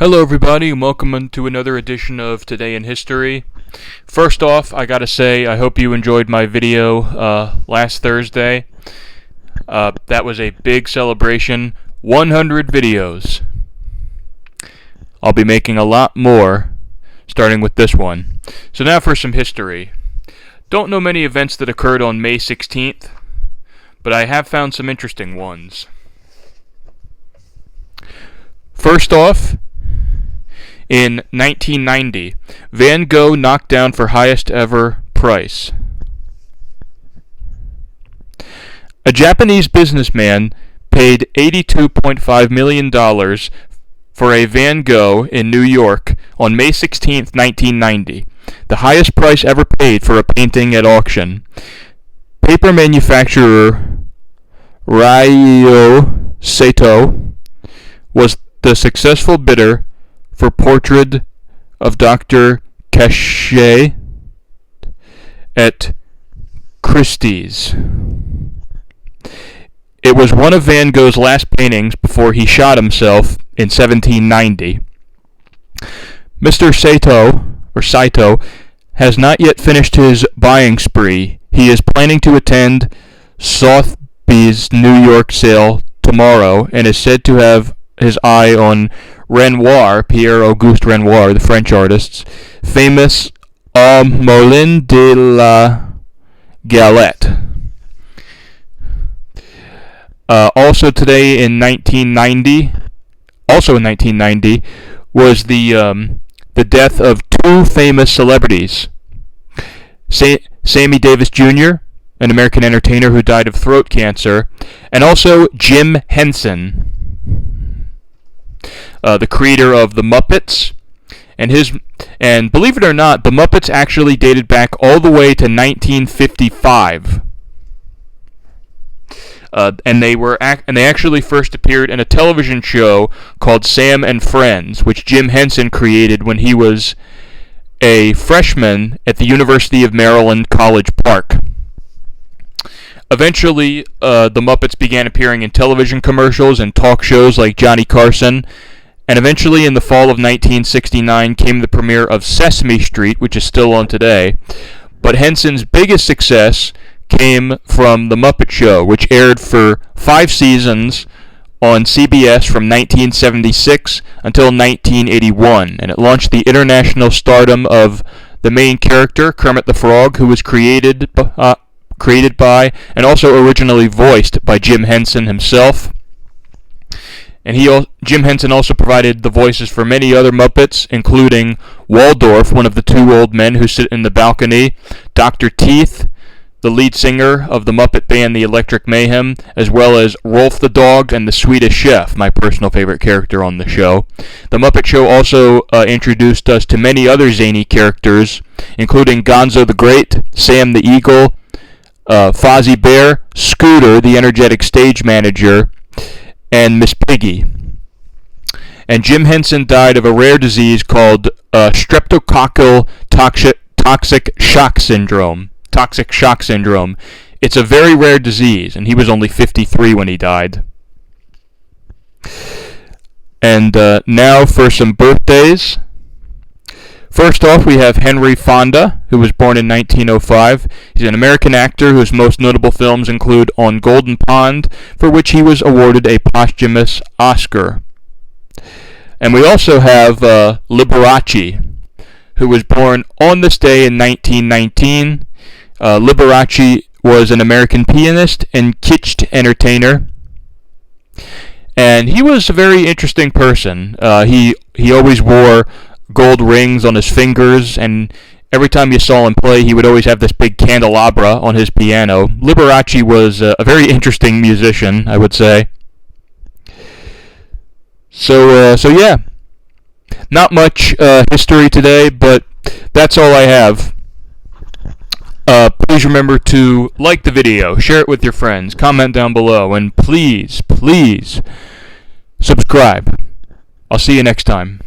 Hello everybody and welcome to another edition of Today in History. First off, I gotta say I hope you enjoyed my video last Thursday. That was a big celebration, 100 videos. I'll be making a lot more, starting with this one. So now for some history. Don't know many events that occurred on May 16th, but I have found some interesting ones. First off, in 1990, Van Gogh knocked down for highest ever price. A Japanese businessman paid $82.5 million for a Van Gogh in New York on May 16, 1990, the highest price ever paid for a painting at auction. Paper manufacturer Ryo Saito was the successful bidder for portrait of Dr. Cachet at Christie's. It was one of Van Gogh's last paintings before he shot himself in 1790. Mr. Saito has not yet finished his buying spree. He is planning to attend Sotheby's New York sale tomorrow and is said to have his eye on Renoir, Pierre-Auguste Renoir, the French artist's famous Moulin de la Galette. Also today in 1990, was the death of two famous celebrities. Sammy Davis Jr., an American entertainer who died of throat cancer, and also Jim Henson, the creator of the Muppets, and believe it or not, the Muppets actually dated back all the way to 1955. And they actually first appeared in a television show called Sam and Friends, which Jim Henson created when he was a freshman at the University of Maryland, College Park. Eventually, the Muppets began appearing in television commercials and talk shows like Johnny Carson, and eventually in the fall of 1969 came the premiere of Sesame Street, which is still on today. But Henson's biggest success came from The Muppet Show, which aired for 5 seasons on CBS from 1976 until 1981, and it launched the international stardom of the main character, Kermit the Frog, who was created by and also originally voiced by Jim Henson himself. And Jim Henson also provided the voices for many other Muppets, including Waldorf, one of the two old men who sit in the balcony, Dr. Teeth, the lead singer of the Muppet band The Electric Mayhem, as well as Rolf the Dog and the Swedish Chef, my personal favorite character on the show. The Muppet Show also introduced us to many other zany characters, including Gonzo the Great, Sam the Eagle, Fozzie Bear, Scooter, the energetic stage manager, and Miss Piggy. And Jim Henson died of a rare disease called streptococcal toxic shock syndrome. It's a very rare disease, and he was only 53 when he died. And now for some birthdays. First off, we have Henry Fonda, who was born in 1905. He's an American actor whose most notable films include On Golden Pond, for which he was awarded a posthumous Oscar. And we also have Liberace, who was born on this day in 1919. Liberace was an American pianist and kitsch entertainer, and he was a very interesting person. He always wore gold rings on his fingers, and every time you saw him play, he would always have this big candelabra on his piano. Liberace was a very interesting musician, I would say. So yeah, not much history today, but that's all I have. Please remember to like the video, share it with your friends, comment down below, and please subscribe. I'll see you next time.